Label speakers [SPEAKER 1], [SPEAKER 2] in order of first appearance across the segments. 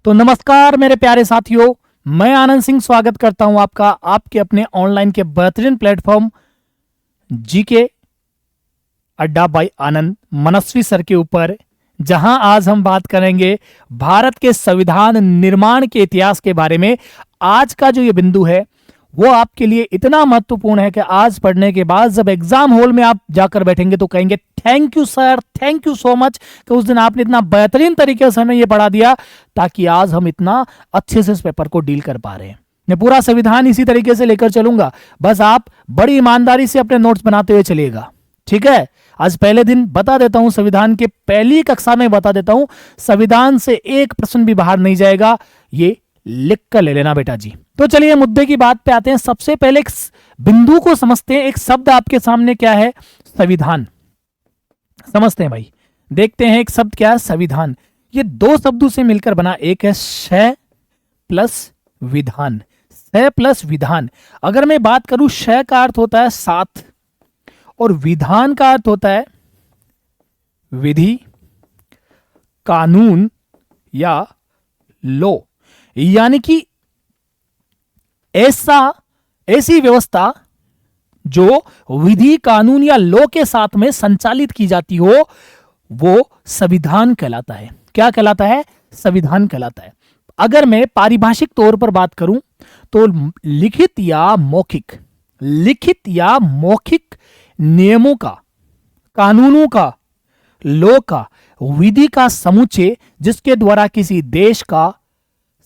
[SPEAKER 1] तो नमस्कार मेरे प्यारे साथियों, मैं आनंद सिंह स्वागत करता हूं आपका आपके अपने ऑनलाइन के बेहतरीन प्लेटफॉर्म जीके अड्डा बाय आनंद मनस्वी सर के ऊपर, जहां आज हम बात करेंगे भारत के संविधान निर्माण के इतिहास के बारे में। आज का जो ये बिंदु है वो आपके लिए इतना महत्वपूर्ण है कि आज पढ़ने के बाद जब एग्जाम हॉल में आप जाकर बैठेंगे तो कहेंगे thank you sir, thank you so much कि उस दिन आपने इतना बेहतरीन तरीके से हमें ये पढ़ा दिया ताकि आज हम इतना अच्छे से इस पेपर को डील कर पा रहे हैं। मैं पूरा संविधान इसी तरीके से लेकर चलूंगा, बस आप बड़ी ईमानदारी से अपने नोट्स बनाते हुए चलिएगा, ठीक है। आज पहले दिन बता देता हूं, संविधान के पहली कक्षा में बता देता हूं, संविधान से एक प्रश्न भी बाहर नहीं जाएगा, ये लिख कर ले लेना बेटा जी। तो चलिए मुद्दे की बात पे आते हैं। सबसे पहले एक बिंदु को समझते हैं। एक शब्द आपके सामने क्या है? संविधान। समझते हैं भाई, देखते हैं एक शब्द क्या है, संविधान। ये दो शब्दों से मिलकर बना एक है शय प्लस विधान। शय प्लस विधान। अगर मैं बात करूं, शय का अर्थ होता है साथ और विधान का अर्थ होता है विधि, कानून या लॉ। यानी कि ऐसी व्यवस्था जो विधि, कानून या लॉ के साथ में संचालित की जाती हो वो संविधान कहलाता है। क्या कहलाता है? संविधान कहलाता है। अगर मैं पारिभाषिक तौर पर बात करूं तो लिखित या मौखिक नियमों का, कानूनों का, लॉ का, विधि का समुच्चय जिसके द्वारा किसी देश का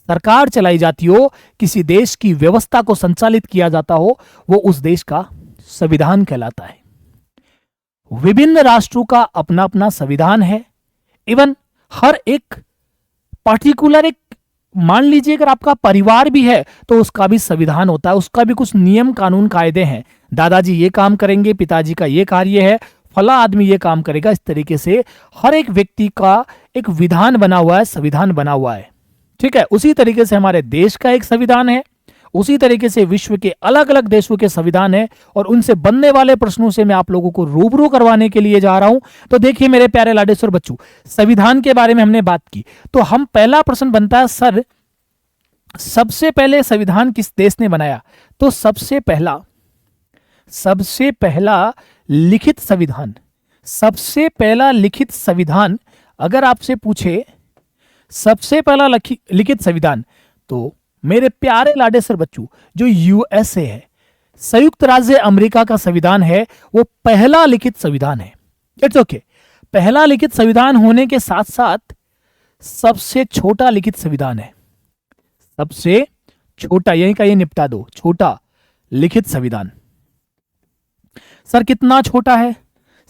[SPEAKER 1] सरकार चलाई जाती हो, किसी देश की व्यवस्था को संचालित किया जाता हो, वो उस देश का संविधान कहलाता है। विभिन्न राष्ट्रों का अपना अपना संविधान है। इवन हर एक पार्टिकुलर, एक मान लीजिए अगर आपका परिवार भी है तो उसका भी संविधान होता है, उसका भी कुछ नियम कानून कायदे हैं। दादाजी ये काम करेंगे, पिताजी का ये कार्य है, फला आदमी ये काम करेगा। इस तरीके से हर एक व्यक्ति का एक विधान बना हुआ है, संविधान बना हुआ है, ठीक है। उसी तरीके से हमारे देश का एक संविधान है, उसी तरीके से विश्व के अलग अलग देशों के संविधान है। और उनसे बनने वाले प्रश्नों से मैं आप लोगों को रूबरू करवाने के लिए जा रहा हूं। तो देखिए मेरे प्यारे लाडेश्वर बच्चों, संविधान के बारे में हमने बात की तो हम पहला प्रश्न बनता है, सर सबसे पहले संविधान किस देश ने बनाया? तो सबसे पहला लिखित संविधान अगर आपसे पूछे सबसे पहला लिखित संविधान, तो मेरे प्यारे लाडेसर बच्चों, जो यूएसए है, संयुक्त राज्य अमेरिका का संविधान है, वो पहला लिखित संविधान है। इट्स ओके, पहला लिखित संविधान होने के साथ साथ सबसे छोटा लिखित संविधान है। सबसे छोटा, यहीं का ये निपटा दो, छोटा लिखित संविधान। सर कितना छोटा है?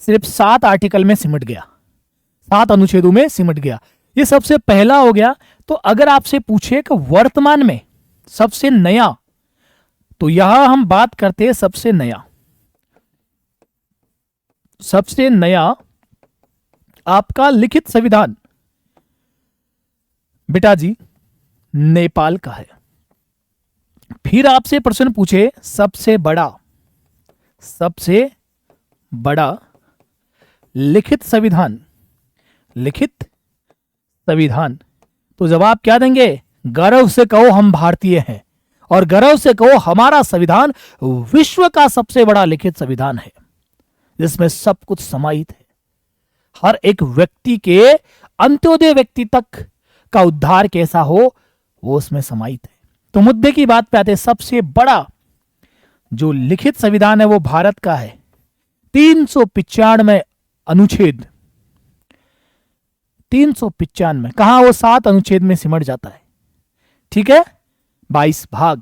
[SPEAKER 1] सिर्फ 7 आर्टिकल में सिमट गया, 7 अनुच्छेदों में सिमट गया। ये सबसे पहला हो गया। तो अगर आपसे पूछे कि वर्तमान में सबसे नया, तो यहां हम बात करते हैं सबसे नया आपका लिखित संविधान बेटा जी नेपाल का है। फिर आपसे प्रश्न पूछे सबसे बड़ा लिखित संविधान, तो जवाब क्या देंगे? गर्व से कहो हम भारतीय हैं, और गर्व से कहो हमारा संविधान विश्व का सबसे बड़ा लिखित संविधान है, जिसमें सब कुछ समाहित है। हर एक व्यक्ति के, अंत्योदय व्यक्ति तक का उद्धार कैसा हो वो उसमें समाहित है। तो मुद्दे की बात पे आते हैं। सबसे बड़ा जो लिखित संविधान है वो भारत का है। 395 अनुच्छेद, 395, कहां वो 7 अनुच्छेद में सिमट जाता है, ठीक है। 22 भाग,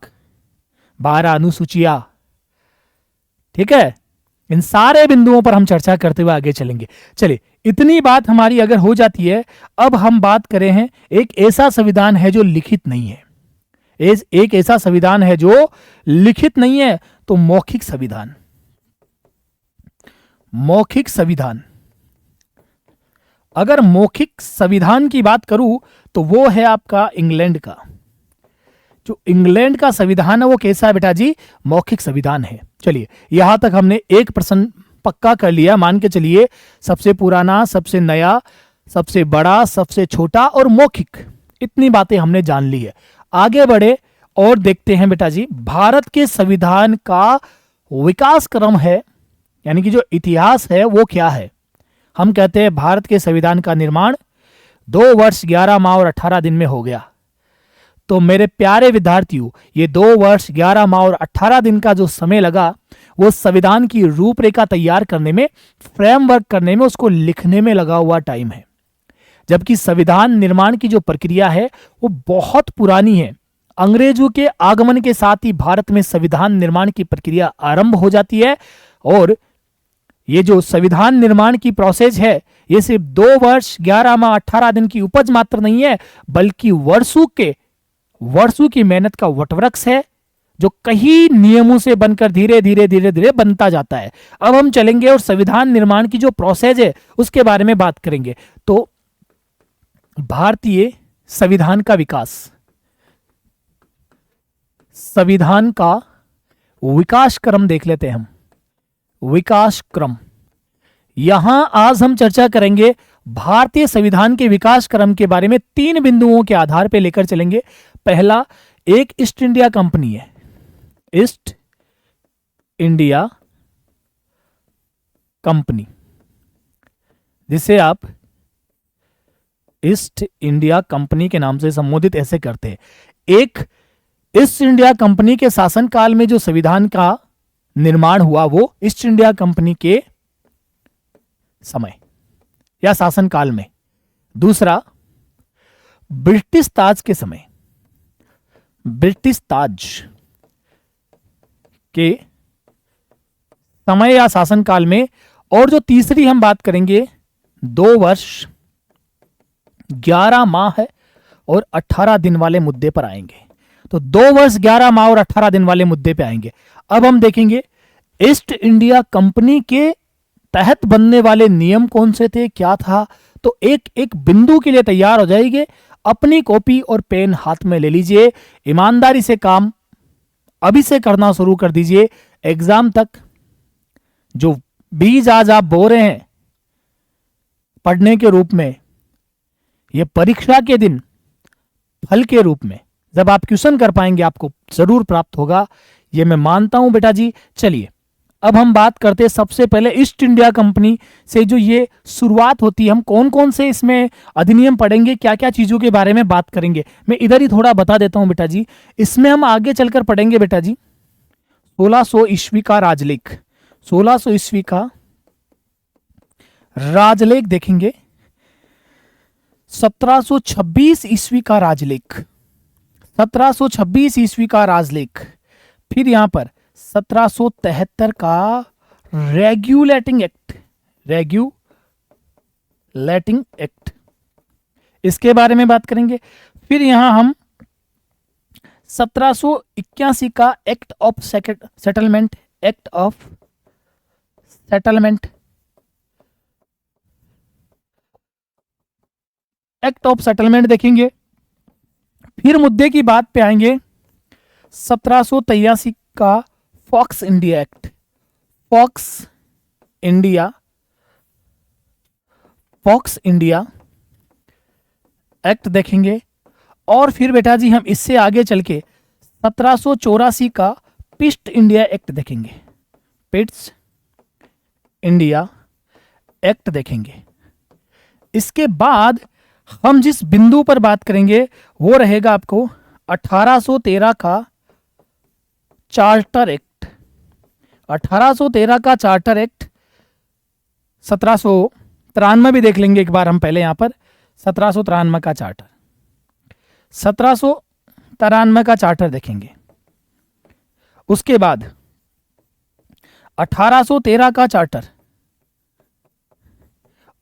[SPEAKER 1] 12 अनुसूचियां, ठीक है। इन सारे बिंदुओं पर हम चर्चा करते हुए आगे चलेंगे। चलिए, इतनी बात हमारी अगर हो जाती है, अब हम बात करें हैं एक ऐसा संविधान है जो लिखित नहीं है। एक ऐसा संविधान है जो लिखित नहीं है, तो मौखिक संविधान। अगर मौखिक संविधान की बात करूं तो वो है आपका इंग्लैंड का। जो इंग्लैंड का संविधान है वो कैसा है बेटा जी? मौखिक संविधान है। चलिए, यहां तक हमने एक प्रश्न पक्का कर लिया, मान के चलिए। सबसे पुराना, सबसे नया, सबसे बड़ा, सबसे छोटा और मौखिक, इतनी बातें हमने जान ली है। आगे बढ़े और देखते हैं बेटा जी, भारत के संविधान का विकास क्रम है, यानी कि जो इतिहास है वो क्या है। हम कहते हैं भारत के संविधान का निर्माण 2 वर्ष 11 माह और 18 दिन में हो गया। तो मेरे प्यारे विद्यार्थियों, ये 2 वर्ष 11 माह और 18 दिन का जो समय लगा, वो संविधान की रूपरेखा तैयार करने में, फ्रेमवर्क करने में, उसको लिखने में लगा हुआ टाइम है। जबकि संविधान निर्माण की जो प्रक्रिया है वो बहुत पुरानी है। अंग्रेजों के आगमन के साथ ही भारत में संविधान निर्माण की प्रक्रिया आरंभ हो जाती है। और ये जो संविधान निर्माण की प्रोसेस है, ये सिर्फ 2 वर्ष 11 माह 18 दिन की उपज मात्र नहीं है, बल्कि वर्षों की मेहनत का वटवृक्ष है, जो कई नियमों से बनकर धीरे धीरे धीरे धीरे बनता जाता है। अब हम चलेंगे और संविधान निर्माण की जो प्रोसेस है उसके बारे में बात करेंगे। तो भारतीय संविधान का विकास, संविधान का विकास क्रम देख लेते हैं हम। विकास क्रम, यहां आज हम चर्चा करेंगे भारतीय संविधान के विकास क्रम के बारे में 3 बिंदुओं के आधार पर लेकर चलेंगे। पहला, एक ईस्ट इंडिया कंपनी है, ईस्ट इंडिया कंपनी, जिसे आप ईस्ट इंडिया कंपनी के नाम से संबोधित ऐसे करते हैं। एक, ईस्ट इंडिया कंपनी के शासनकाल में जो संविधान का निर्माण हुआ वो ईस्ट इंडिया कंपनी के समय या शासनकाल में। दूसरा, ब्रिटिश ताज के समय, ब्रिटिश ताज के समय या शासनकाल में। और जो तीसरी हम बात करेंगे, 2 वर्ष 11 माह और 18 दिन वाले मुद्दे पर आएंगे। तो 2 वर्ष 11 माह और 18 दिन वाले मुद्दे पे आएंगे। अब हम देखेंगे ईस्ट इंडिया कंपनी के तहत बनने वाले नियम कौन से थे, क्या था। तो एक एक बिंदु के लिए तैयार हो जाएंगे। अपनी कॉपी और पेन हाथ में ले लीजिए, ईमानदारी से काम अभी से करना शुरू कर दीजिए। एग्जाम तक जो बीज आज आप बो रहे हैं पढ़ने के रूप में, ये परीक्षा के दिन फल के रूप में जब आप क्वेश्चन कर पाएंगे आपको जरूर प्राप्त होगा, ये मैं मानता हूं बेटा जी। चलिए अब हम बात करते हैं सबसे पहले ईस्ट इंडिया कंपनी से जो ये शुरुआत होती है। हम कौन कौन से इसमें अधिनियम पढ़ेंगे, क्या क्या चीजों के बारे में बात करेंगे, मैं इधर ही थोड़ा बता देता हूं बेटा जी। इसमें हम आगे चलकर पढ़ेंगे बेटा जी 1600 ईस्वी का राजलेख, 1600 ईस्वी का राजलेख देखेंगे, 1726 ईस्वी का राजलेख, 1726 ईस्वी का राजलेख, फिर यहां पर 1773 का रेगुलेटिंग एक्ट, रेगुलेटिंग एक्ट, इसके बारे में बात करेंगे। फिर यहां हम 1781 का act of settlement, act of settlement, act of settlement देखेंगे। फिर मुद्दे की बात पे आएंगे 1783 का Fox India act, Fox India act देखेंगे। और फिर बेटा जी हम इससे आगे चल के 1784 का पिस्ट इंडिया एक्ट देखेंगे, पिट्स इंडिया एक्ट देखेंगे। इसके बाद हम जिस बिंदु पर बात करेंगे वो रहेगा आपको 1813 का चार्टर एक्ट, 1813 का चार्टर एक्ट। 1793 भी देख लेंगे एक बार हम पहले, यहां पर 1793 का चार्टर, 1793 का चार्टर देखेंगे। उसके बाद 1813 का चार्टर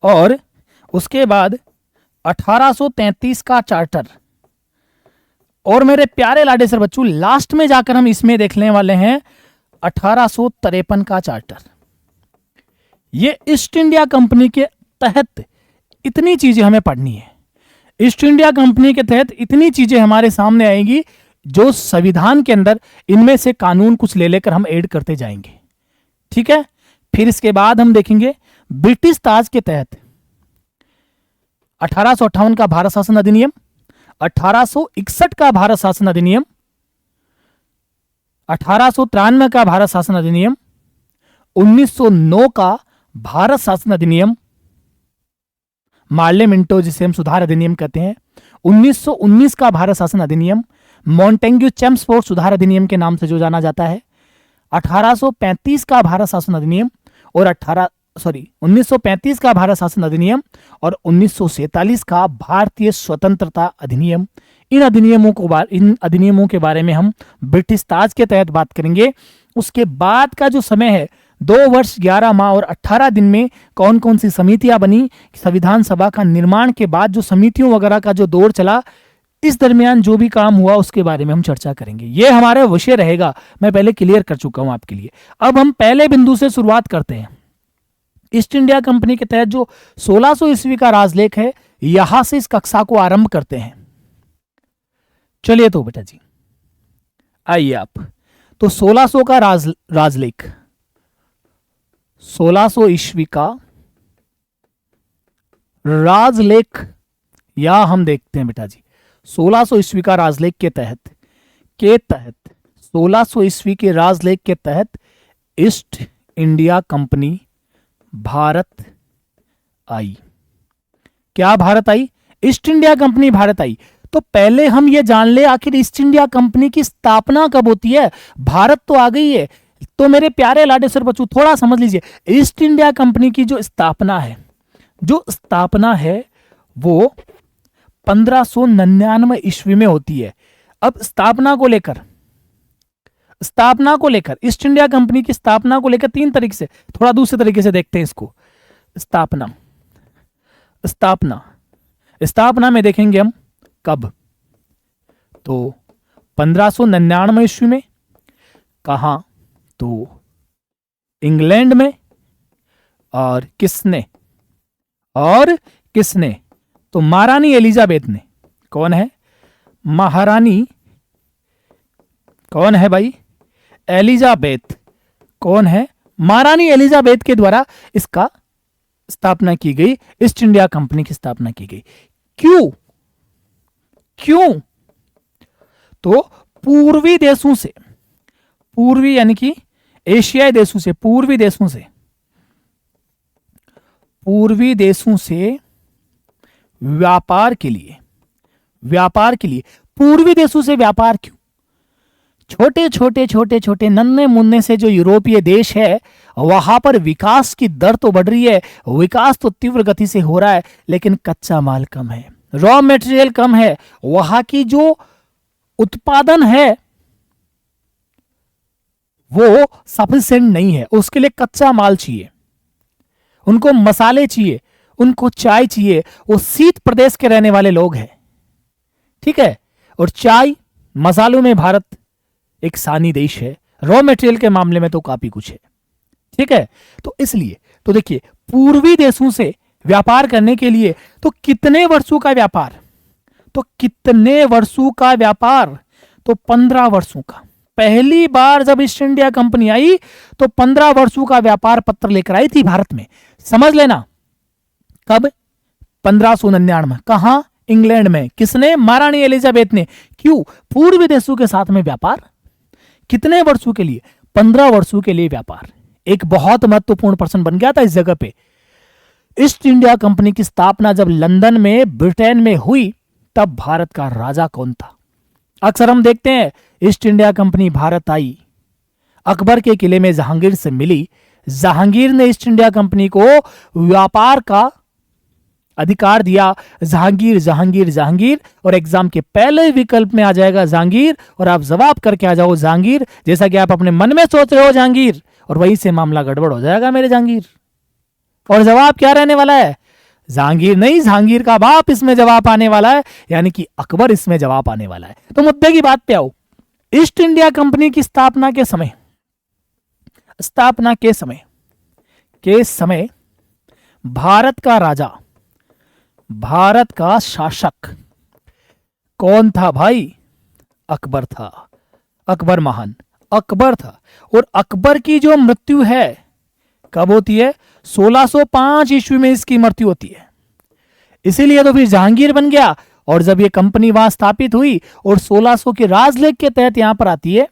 [SPEAKER 1] और उसके बाद 1833 का चार्टर। और मेरे प्यारे लाडे सर बच्चों, लास्ट में जाकर हम इसमें देखने वाले हैं 1853 का चार्टर। ये ईस्ट इंडिया कंपनी के तहत इतनी चीजें हमें पढ़नी है। ईस्ट इंडिया कंपनी के तहत इतनी चीजें हमारे सामने आएंगी जो संविधान के अंदर इनमें से कानून कुछ ले लेकर हम ऐड करते जाएंगे, ठीक है। फिर इसके बाद हम देखेंगे ब्रिटिश ताज के तहत 1858 का भारत शासन अधिनियम, 1861 का भारत शासन अधिनियम, 1893 का भारत शासन अधिनियम, 1909 का भारत शासन अधिनियम, मार्ले मिंटो जिसे हम सुधार अधिनियम कहते हैं, 1919 का भारत शासन अधिनियम, मॉन्टेग्यू चेम्सफोर्ड सुधार अधिनियम के नाम से जो जाना जाता है, 1835 का भारत शासन अधिनियम और 1935 का भारत शासन अधिनियम और 1947 का भारतीय स्वतंत्रता अधिनियम। इन अधिनियमों के बारे में हम ब्रिटिश ताज के तहत बात करेंगे। उसके बाद का जो समय है 2 वर्ष 11 माह और 18 दिन में कौन कौन सी समितियां बनी, संविधान सभा का निर्माण के बाद जो समितियों वगैरह का जो दौर चला, इस दरमियान जो भी काम हुआ उसके बारे में हम चर्चा करेंगे। यह हमारा विषय रहेगा, मैं पहले क्लियर कर चुका हूं आपके लिए। अब हम पहले बिंदु से शुरुआत करते हैं। ईस्ट इंडिया कंपनी के तहत जो 1600 ईस्वी का राजलेख है, यहां से इस कक्षा को आरंभ करते हैं। चलिए तो बेटा जी आइए आप, तो 1600 का राजलेख, 1600 ईस्वी का राजलेख या हम देखते हैं बेटा जी 1600 ईस्वी का राजलेख के तहत 1600 ईस्वी के राजलेख के तहत ईस्ट इंडिया कंपनी भारत आई। क्या भारत आई? ईस्ट इंडिया कंपनी भारत आई। तो पहले हम ये जान ले आखिर ईस्ट इंडिया कंपनी की स्थापना कब होती है। भारत तो आ गई है, तो मेरे प्यारे लाडेश्वर बच्चों थोड़ा समझ लीजिए, ईस्ट इंडिया कंपनी की जो स्थापना है वो 1599 ईस्वी में होती है। अब स्थापना को लेकर ईस्ट इंडिया कंपनी की स्थापना को लेकर 3 तरीके से, थोड़ा दूसरे तरीके से देखते हैं इसको। स्थापना में देखेंगे हम कब, तो 1599 ईस्वी में। कहां? तो इंग्लैंड में। और किसने? तो महारानी एलिजाबेथ ने। कौन है? महारानी कौन है भाई? एलिजाबेथ। कौन है? महारानी एलिजाबेथ के द्वारा इसका स्थापना की गई, ईस्ट इंडिया कंपनी की स्थापना की गई। क्यों? तो पूर्वी देशों से, पूर्वी यानी कि एशियाई देशों से, पूर्वी देशों से व्यापार के लिए पूर्वी देशों से व्यापार क्यों? छोटे नन्हे मुन्ने से जो यूरोपीय देश है वहां पर विकास की दर तो बढ़ रही है, विकास तो तीव्र गति से हो रहा है, लेकिन कच्चा माल कम है, रॉ मटेरियल कम है, वहां की जो उत्पादन है वो सफिशिएंट नहीं है। उसके लिए कच्चा माल चाहिए, उनको मसाले चाहिए, उनको चाय चाहिए। वो शीत प्रदेश के रहने वाले लोग हैं, ठीक है। और चाय मसालों में भारत एक सानी देश है, रॉ मटेरियल के मामले में तो काफी कुछ है, ठीक है। तो इसलिए तो देखिए पूर्वी देशों से व्यापार करने के लिए तो कितने वर्षों का व्यापार? तो 15 वर्षों का। पहली बार जब ईस्ट इंडिया कंपनी आई तो 15 वर्षों का व्यापार पत्र लेकर आई थी भारत में। समझ लेना कब? 1599 में। कहां? इंग्लैंड में। किसने? महारानी एलिजाबेथ ने। क्यों? पूर्वी देशों के साथ में व्यापार। कितने वर्षों के लिए? 15 वर्षों के लिए व्यापार। एक बहुत महत्वपूर्ण प्रश्न बन गया था इस जगह पे। ईस्ट इंडिया कंपनी की स्थापना जब लंदन में ब्रिटेन में हुई तब भारत का राजा कौन था? अक्सर हम देखते हैं ईस्ट इंडिया कंपनी भारत आई, अकबर के किले में जहांगीर से मिली, जहांगीर ने ईस्ट इंडिया कंपनी को व्यापार का अधिकार दिया। जहांगीर और एग्जाम के पहले विकल्प में आ जाएगा जहांगीर और आप जवाब करके आ जाओ जहांगीर, जैसा कि आप अपने मन में सोच रहे हो जहांगीर, और वहीं से मामला गड़बड़ हो जाएगा मेरे जहांगीर। और जवाब क्या रहने वाला है? जहांगीर नहीं, जहांगीर का बाप इसमें जवाब आने वाला है, यानी कि अकबर इसमें जवाब आने वाला है। तो मुद्दे की बात पे आओ। ईस्ट इंडिया कंपनी की स्थापना के समय भारत का राजा, भारत का शासक कौन था भाई? अकबर था। अकबर महान, अकबर था। और अकबर की जो मृत्यु है कब होती है? 1605 ईस्वी में इसकी मृत्यु होती है। इसीलिए तो फिर जहांगीर बन गया और जब ये कंपनी वहां स्थापित हुई और 1600 के राजलेख के तहत यहां पर आती है,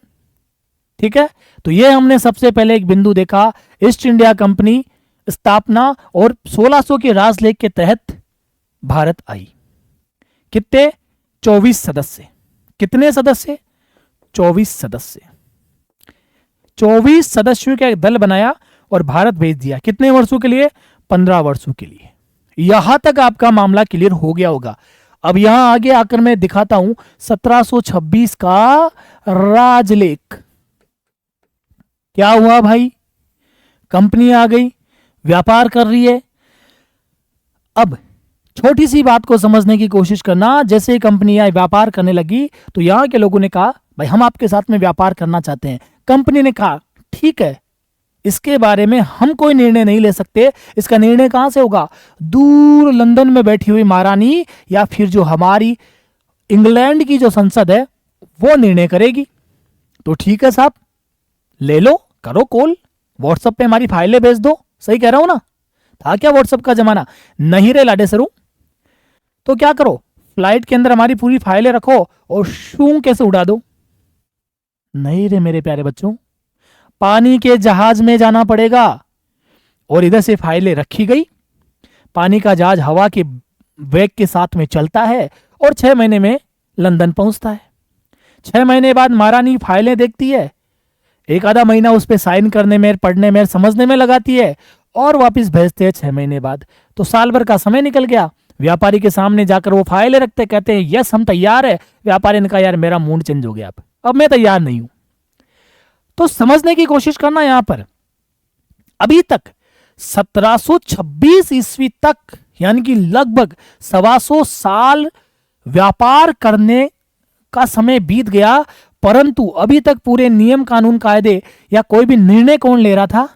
[SPEAKER 1] ठीक है, तो ये हमने सबसे पहले एक बिंदु देखा, ईस्ट इंडिया कंपनी स्थापना और 1600 के राजलेख के तहत भारत आई। कितने? 24 सदस्य। कितने सदस्य? 24 सदस्य। 24 सदस्यों का एक दल बनाया और भारत भेज दिया। कितने वर्षों के लिए? 15 वर्षों के लिए। यहां तक आपका मामला क्लियर हो गया होगा। अब यहां आगे आकर मैं दिखाता हूं 1726 का राजलेख। क्या हुआ भाई? कंपनी आ गई, व्यापार कर रही है। अब छोटी सी बात को समझने की कोशिश करना, जैसे कंपनी आई व्यापार करने लगी तो यहां के लोगों ने कहा भाई हम आपके साथ में व्यापार करना चाहते हैं। कंपनी ने कहा ठीक है, इसके बारे में हम कोई निर्णय नहीं ले सकते। इसका निर्णय कहां से होगा? दूर लंदन में बैठी हुई महारानी या फिर जो हमारी इंग्लैंड की जो संसद है वो निर्णय करेगी। तो ठीक है साहब, ले लो, करो कॉल, व्हाट्सएप पे हमारी फाइलें भेज दो। सही कह रहा हूं ना? था क्या व्हाट्सएप का जमाना? नहीं रे लाडे सरू। तो क्या करो, फ्लाइट के अंदर हमारी पूरी फाइलें रखो और शूं कैसे उड़ा दो। नहीं रे मेरे प्यारे बच्चों, पानी के जहाज में जाना पड़ेगा। और इधर से फाइलें रखी गई। पानी का जहाज हवा के वेग के साथ में चलता है और 6 महीने में लंदन पहुंचता है। 6 महीने बाद महारानी फाइलें देखती है, एक आधा महीना उस पर साइन करने में, पढ़ने में, समझने में लगाती है और वापस भेजते हैं 6 महीने बाद। तो साल भर का समय निकल गया। व्यापारी के सामने जाकर वो फाइलें रखते, कहते हैं यस हम तैयार है। व्यापारी ने कहा यार मेरा मूड चेंज हो गया, अब मैं तैयार नहीं हूं। तो समझने की कोशिश करना यहां पर, अभी तक 1726 ईस्वी तक, यानी कि लगभग 125 साल व्यापार करने का समय बीत गया, परंतु अभी तक पूरे नियम कानून कायदे या कोई भी निर्णय कौन ले रहा था?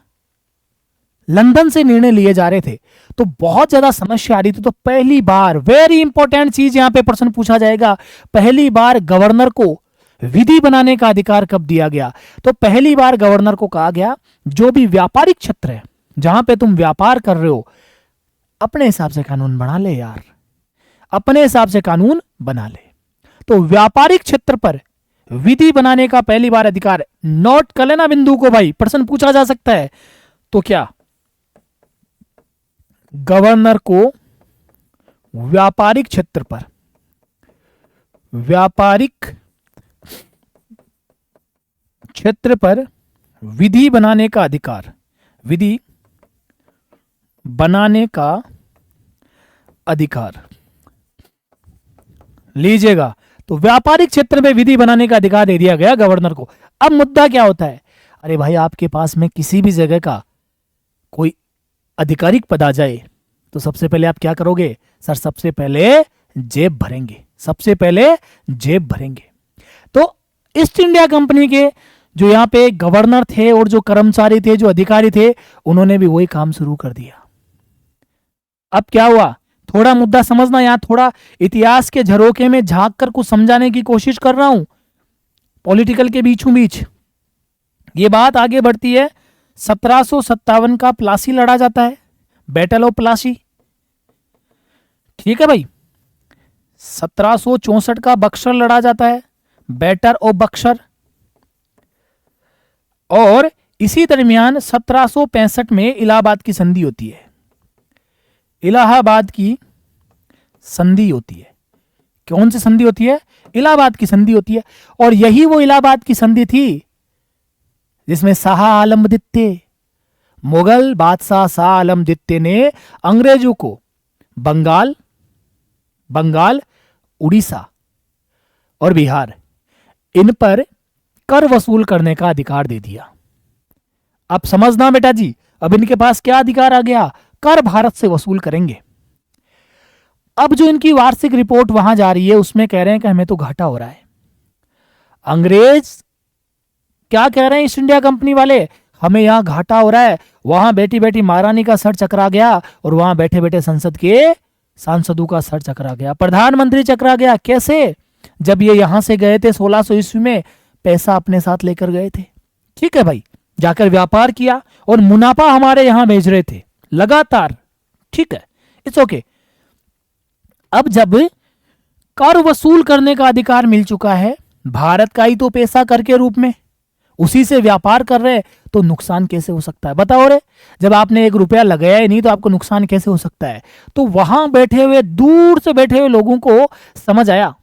[SPEAKER 1] लंदन से निर्णय लिए जा रहे थे। तो बहुत ज्यादा समस्या आ रही थी। तो पहली बार, वेरी इंपॉर्टेंट चीज यहां पे प्रश्न पूछा जाएगा, पहली बार गवर्नर को विधि बनाने का अधिकार कब दिया गया? तो पहली बार गवर्नर को कहा गया जो भी व्यापारिक क्षेत्र है जहां पे तुम व्यापार कर रहे हो, अपने हिसाब से कानून बना ले यार, अपने हिसाब से कानून बना ले। तो व्यापारिक क्षेत्र पर विधि बनाने का पहली बार अधिकार, नोट कर लेना बिंदु को भाई, प्रश्न पूछा जा सकता है। तो क्या गवर्नर को व्यापारिक क्षेत्र पर, व्यापारिक क्षेत्र पर विधि बनाने का अधिकार, विधि बनाने का अधिकार लीजिएगा। तो व्यापारिक क्षेत्र में विधि बनाने का अधिकार दे दिया गया गवर्नर को। अब मुद्दा क्या होता है? अरे भाई आपके पास में किसी भी जगह का कोई आधिकारिक पद आ जाए तो सबसे पहले आप क्या करोगे? सर सबसे पहले जेब भरेंगे, सबसे पहले जेब भरेंगे। तो ईस्ट इंडिया कंपनी के जो यहां पे गवर्नर थे और जो कर्मचारी थे, जो अधिकारी थे, उन्होंने भी वही काम शुरू कर दिया। अब क्या हुआ? थोड़ा मुद्दा समझना, यहां थोड़ा इतिहास के झरोखे में झांक कर कुछ समझाने की कोशिश कर रहा हूं, पॉलिटिकल के बीचों बीच। ये बात आगे बढ़ती है। 1757 का प्लासी लड़ा जाता है, बैटल ऑफ प्लासी। ठीक है भाई। 1764 का बक्सर लड़ा जाता है, बैटल ऑफ बक्सर। और इसी दरमियान 1765 में इलाहाबाद की संधि होती है। इलाहाबाद की संधि होती है। कौन सी संधि होती है? इलाहाबाद की संधि होती है। और यही वो इलाहाबाद की संधि थी जिसमें शाह आलम द्वितीय, मुगल बादशाह शाह आलम द्वितीय ने अंग्रेजों को बंगाल, उड़ीसा और बिहार, इन पर कर वसूल करने का अधिकार दे दिया। अब समझना बेटा जी, अब इनके पास क्या अधिकार आ गया? कर भारत से वसूल करेंगे। अब जो इनकी वार्षिक रिपोर्ट वहां जा रही है उसमें कह रहे हैं कि हमें तो घाटा हो रहा है। अंग्रेज क्या कह रहे हैं? ईस्ट इंडिया कंपनी वाले, हमें यहां घाटा हो रहा है। वहां बैठी बैठी महारानी का सर चकरा गया और वहां बैठे बैठे संसद के सांसदों का सर चकरा गया, प्रधानमंत्री चकरा गया। कैसे? जब ये यहां से गए थे 1600 ईस्वी में, पैसा अपने साथ लेकर गए थे। ठीक है भाई, जाकर व्यापार किया और मुनाफा हमारे यहां भेज रहे थे लगातार। ठीक है, इट्स ओके। अब जब कर वसूल करने का अधिकार मिल चुका है, भारत का ही तो पैसा कर के रूप में, उसी से व्यापार कर रहे हैं, तो नुकसान कैसे हो सकता है बताओ रे। जब आपने 1 रुपया लगाया ही नहीं तो आपको नुकसान कैसे हो सकता है। तो वहां बैठे हुए, दूर से बैठे हुए लोगों को समझ आया,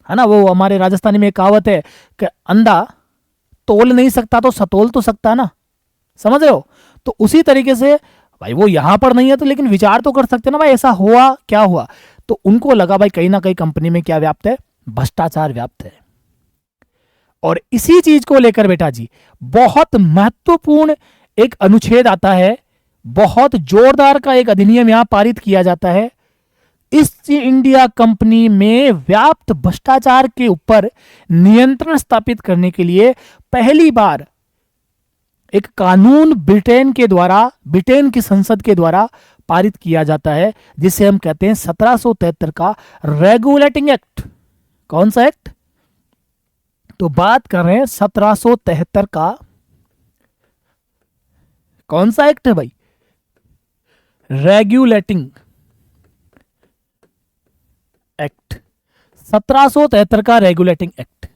[SPEAKER 1] है ना। वो हमारे राजस्थानी में एक कहावत है कि अंधा तोल नहीं सकता तो सतोल तो सकता है ना, समझ रहे हो। तो उसी तरीके से भाई वो यहां पर नहीं है तो लेकिन विचार तो कर सकते ना भाई, ऐसा हुआ क्या हुआ। तो उनको लगा भाई कहीं ना कहीं कंपनी में क्या व्याप्त है, भ्रष्टाचार व्याप्त है। और इसी चीज को लेकर बेटा जी बहुत महत्वपूर्ण एक अनुच्छेद आता है, बहुत जोरदार का एक अधिनियम यहां पारित किया जाता है। ईस्ट इंडिया कंपनी में व्याप्त भ्रष्टाचार के ऊपर नियंत्रण स्थापित करने के लिए पहली बार एक कानून ब्रिटेन के द्वारा, ब्रिटेन की संसद के द्वारा पारित किया जाता है, जिसे हम कहते हैं 1773 का रेगुलेटिंग एक्ट। कौन सा एक्ट? तो बात कर रहे हैं 1773 का। कौन सा एक्ट है भाई? रेगुलेटिंग एक्ट, 1773 का रेगुलेटिंग एक्ट।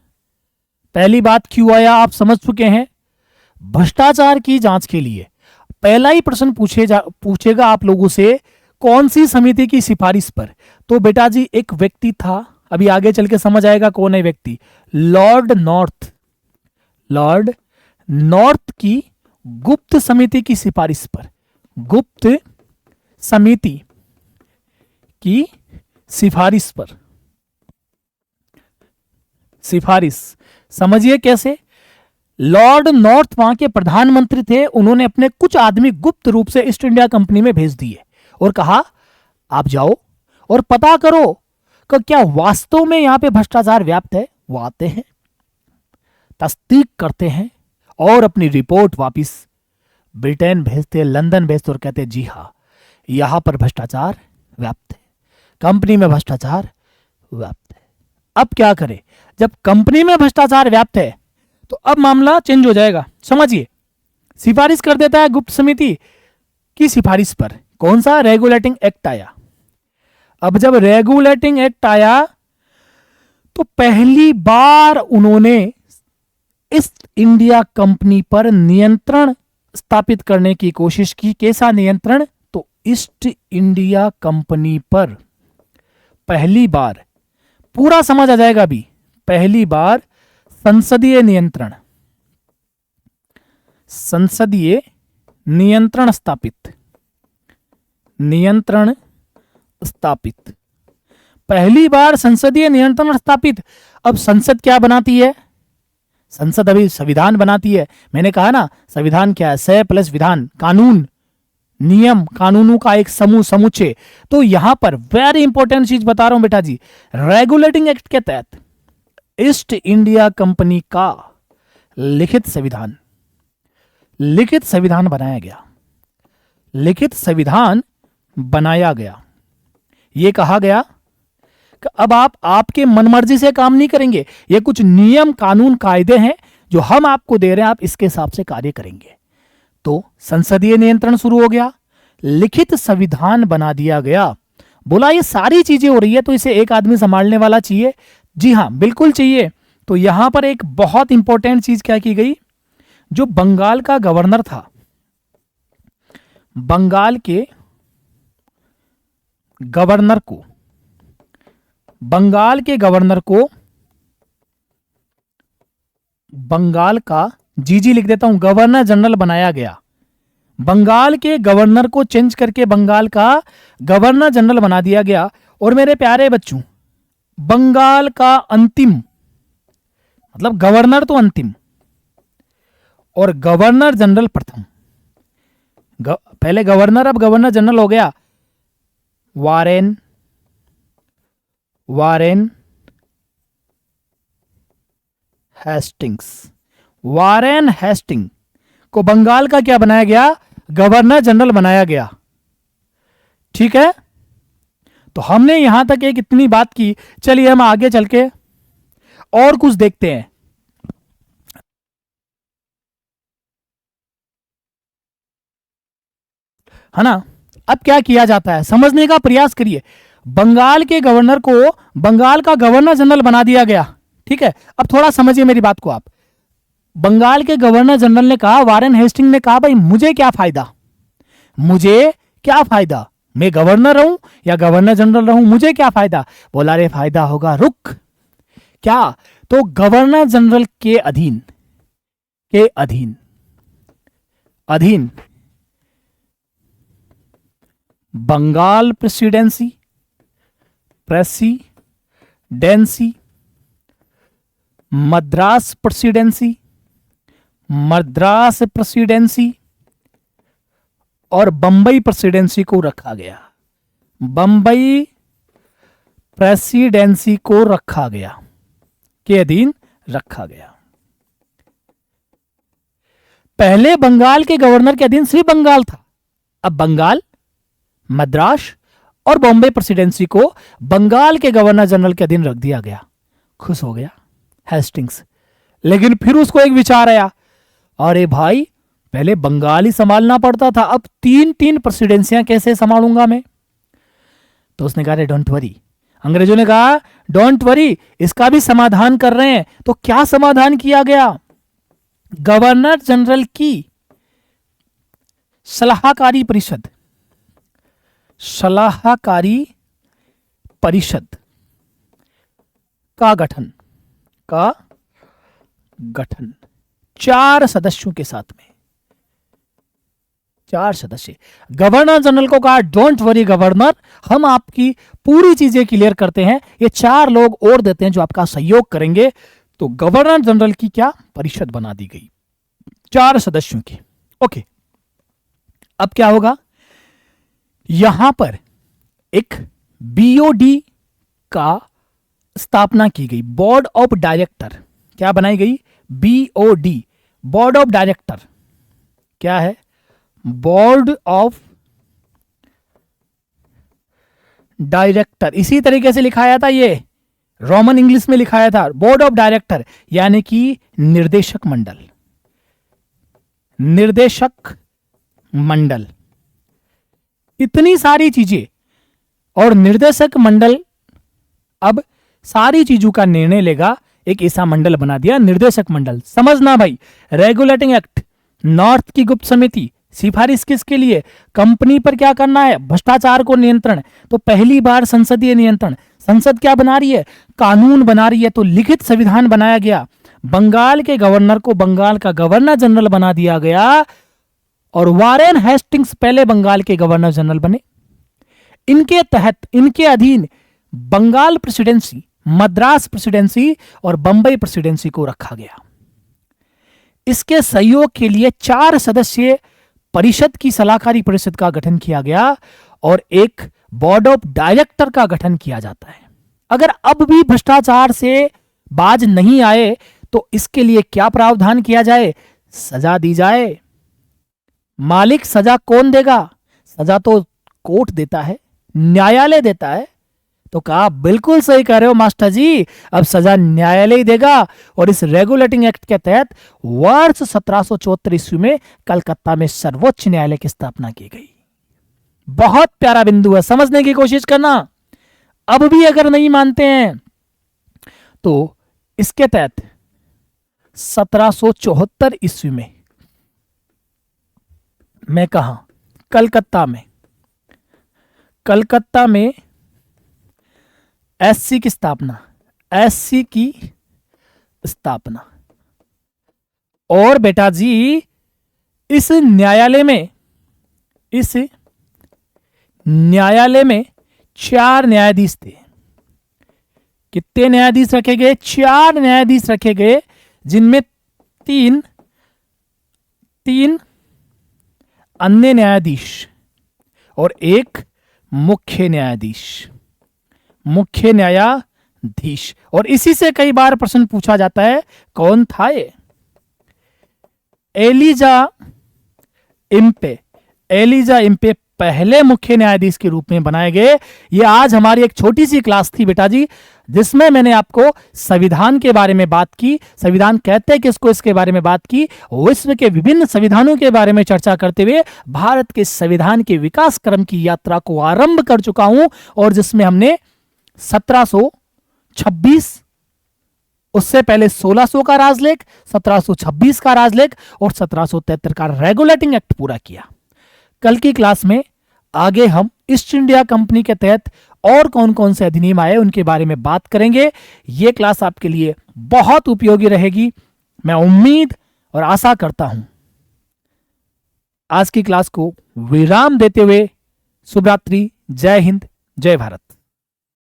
[SPEAKER 1] पहली बात क्यों आया आप समझ चुके हैं। भ्रष्टाचार की जांच के लिए पहला ही प्रश्न पूछेगा आप लोगों से, कौन सी समिति की सिफारिश पर। तो बेटा जी एक व्यक्ति था, अभी आगे चल के समझ आएगा कौन है व्यक्ति, लॉर्ड नॉर्थ। लॉर्ड नॉर्थ की गुप्त समिति की सिफारिश पर, गुप्त समिति की सिफारिश पर, सिफारिश समझिए कैसे। लॉर्ड नॉर्थ वहां के प्रधानमंत्री थे, उन्होंने अपने कुछ आदमी गुप्त रूप से ईस्ट इंडिया कंपनी में भेज दिए और कहा आप जाओ और पता करो कि क्या वास्तव में यहां पे भ्रष्टाचार व्याप्त है। वो आते हैं, तस्दीक करते हैं और अपनी रिपोर्ट वापिस ब्रिटेन भेजते, लंदन भेजते और कहते जी हां यहां पर भ्रष्टाचार व्याप्त है, कंपनी में भ्रष्टाचार व्याप्त है। अब क्या करें, जब कंपनी में भ्रष्टाचार व्याप्त है तो अब मामला चेंज हो जाएगा। समझिए, सिफारिश कर देता है गुप्त समिति की सिफारिश पर। कौन सा? रेगुलेटिंग एक्ट आया। अब जब रेगुलेटिंग एक्ट आया तो पहली बार उन्होंने ईस्ट इंडिया कंपनी पर नियंत्रण स्थापित करने की कोशिश की। कैसा नियंत्रण? तो ईस्ट इंडिया कंपनी पर पहली बार, पूरा समझ आ जाएगा अभी, पहली बार संसदीय नियंत्रण, संसदीय नियंत्रण स्थापित, नियंत्रण स्थापित, पहली बार संसदीय नियंत्रण स्थापित। अब संसद क्या बनाती है? संसद अभी संविधान बनाती है। मैंने कहा ना संविधान क्या है? सय प्लस विधान, कानून, नियम, कानूनों का एक समूह, समुच्चय। तो यहां पर वेरी इंपॉर्टेंट चीज बता रहा हूं बेटा जी, रेगुलेटिंग एक्ट के तहत ईस्ट इंडिया कंपनी का लिखित संविधान, लिखित संविधान बनाया गया, लिखित संविधान बनाया गया। यह कहा गया कि अब आप आपके मनमर्जी से काम नहीं करेंगे, ये कुछ नियम, कानून, कायदे हैं जो हम आपको दे रहे हैं, आप इसके हिसाब से कार्य करेंगे। तो संसदीय नियंत्रण शुरू हो गया, लिखित संविधान बना दिया गया। बोला ये सारी चीजें हो रही है तो इसे एक आदमी संभालने वाला चाहिए। जी हां बिल्कुल चाहिए। तो यहां पर एक बहुत इंपॉर्टेंट चीज क्या की गई, जो बंगाल का गवर्नर था, बंगाल के गवर्नर को, बंगाल के गवर्नर को, बंगाल का जीजी लिख देता हूं, गवर्नर जनरल बनाया गया। बंगाल के गवर्नर को चेंज करके बंगाल का गवर्नर जनरल बना दिया गया। और मेरे प्यारे बच्चों, बंगाल का अंतिम, मतलब गवर्नर तो अंतिम और गवर्नर जनरल प्रथम। पहले गवर्नर, अब गवर्नर जनरल हो गया Warren, Warren Hastings. Warren Hastings को बंगाल का क्या बनाया गया? गवर्नर जनरल बनाया गया। ठीक है, तो हमने यहां तक एक इतनी बात की। चलिए हम आगे चल के और कुछ देखते हैं। है ना, अब क्या किया जाता है समझने का प्रयास करिए। बंगाल के गवर्नर को बंगाल का गवर्नर जनरल बना दिया गया। ठीक है, अब थोड़ा समझिए मेरी बात को आप। बंगाल के गवर्नर जनरल ने कहा, वारेन हेस्टिंग ने कहा, भाई मुझे क्या फायदा, मुझे क्या फायदा, मैं गवर्नर रहूं या गवर्नर जनरल रहूं, मुझे क्या फायदा। बोला रे फायदा होगा, रुक। क्या? तो गवर्नर जनरल के अधीन अधीन बंगाल प्रेसिडेंसी मद्रास प्रेसिडेंसी और बंबई प्रेसिडेंसी को रखा गया। बंबई प्रेसिडेंसी को रखा गया, के अधीन रखा गया। पहले बंगाल के गवर्नर के अधीन सिर्फ बंगाल था, अब बंगाल, मद्रास और बॉम्बे प्रेसिडेंसी को बंगाल के गवर्नर जनरल के अधीन रख दिया गया। खुश हो गया हेस्टिंग्स, लेकिन फिर उसको एक विचार आया, अरे भाई पहले बंगाल ही संभालना पड़ता था, अब 3 प्रेसिडेंसियां कैसे संभालूंगा मैं। तो उसने कहा, डोंट वरी, अंग्रेजों ने कहा डोंट वरी, इसका भी समाधान कर रहे हैं। तो क्या समाधान किया गया? गवर्नर जनरल की सलाहकारी परिषद का गठन 4 सदस्यों के साथ में, 4 सदस्य। गवर्नर जनरल को कहा, डोंट वरी गवर्नर, हम आपकी पूरी चीजें क्लियर करते हैं, ये 4 लोग और देते हैं जो आपका सहयोग करेंगे। तो गवर्नर जनरल की क्या परिषद बना दी गई, 4 सदस्यों की। ओके, अब क्या होगा, यहां पर एक बीओडी का स्थापना की गई, बोर्ड ऑफ डायरेक्टर। क्या बनाई गई? BOD, board of director. क्या है? Board of director. इसी तरीके से लिखाया था, ये रोमन इंग्लिश में लिखाया था, बोर्ड ऑफ डायरेक्टर, यानी कि निर्देशक मंडल। इतनी सारी चीजें, और निर्देशक मंडल अब सारी चीजों का निर्णय लेगा, एक ऐसा मंडल बना दिया, निर्देशक मंडल। समझना भाई, रेगुलेटिंग एक्ट, नॉर्थ की गुप्त समिति, सिफारिश किसके लिए? कंपनी पर क्या करना है? भ्रष्टाचार को नियंत्रण। तो पहली बार संसदीय नियंत्रण, संसद क्या बना रही है? कानून बना रही है। तो लिखित संविधान बनाया गया, बंगाल के गवर्नर को बंगाल का गवर्नर जनरल बना दिया गया, और वारेन हेस्टिंग्स पहले बंगाल के गवर्नर जनरल बने। इनके तहत, इनके अधीन बंगाल प्रेसिडेंसी, मद्रास प्रेसिडेंसी और बंबई प्रेसिडेंसी को रखा गया। इसके सहयोग के लिए 4 सदस्यीय परिषद की सलाहकारी परिषद का गठन किया गया, और एक बोर्ड ऑफ डायरेक्टर का गठन किया जाता है। अगर अब भी भ्रष्टाचार से बाज नहीं आए तो इसके लिए क्या प्रावधान किया जाए? सजा दी जाए। मालिक सजा कौन देगा? सजा तो कोर्ट देता है, न्यायालय देता है। तो कहा, बिल्कुल सही कह रहे हो मास्टर जी, अब सजा न्यायालय ही देगा। और इस रेगुलेटिंग एक्ट के तहत वर्ष 1774 ईस्वी में कलकत्ता में सर्वोच्च न्यायालय की स्थापना की गई। बहुत प्यारा बिंदु है, समझने की कोशिश करना। अब भी अगर नहीं मानते हैं तो इसके तहत 1774 ईस्वी में, मैं कहा, कलकत्ता में एससी की स्थापना। और बेटा जी, इस न्यायालय में 4 न्यायाधीश थे। कितने न्यायाधीश रखे गए? 4 न्यायाधीश रखे गए, जिनमें 3 अन्य न्यायाधीश और एक मुख्य न्यायाधीश। और इसी से कई बार प्रश्न पूछा जाता है, कौन था ये? एलिजा इम्पे पहले मुख्य न्यायाधीश के रूप में बनाए गए। ये आज हमारी एक छोटी सी क्लास थी बेटा जी, जिसमें मैंने आपको संविधान के बारे में बात की, संविधान कहते हैं किसको, इसके बारे में बात की, विश्व के विभिन्न संविधानों के बारे में चर्चा करते हुए भारत के संविधान के विकास क्रम की यात्रा को आरंभ कर चुका हूं, और जिसमें हमने 1726, उससे पहले 1600 का राजलेख, 1726 का राजलेख और 1773 का रेगुलेटिंग एक्ट पूरा किया। कल की क्लास में आगे हम ईस्ट इंडिया कंपनी के तहत और कौन कौन से अधिनियम आए उनके बारे में बात करेंगे। यह क्लास आपके लिए बहुत उपयोगी रहेगी, मैं उम्मीद और आशा करता हूं। आज की क्लास को विराम देते हुए शुभ रात्रि, जय हिंद, जय भारत।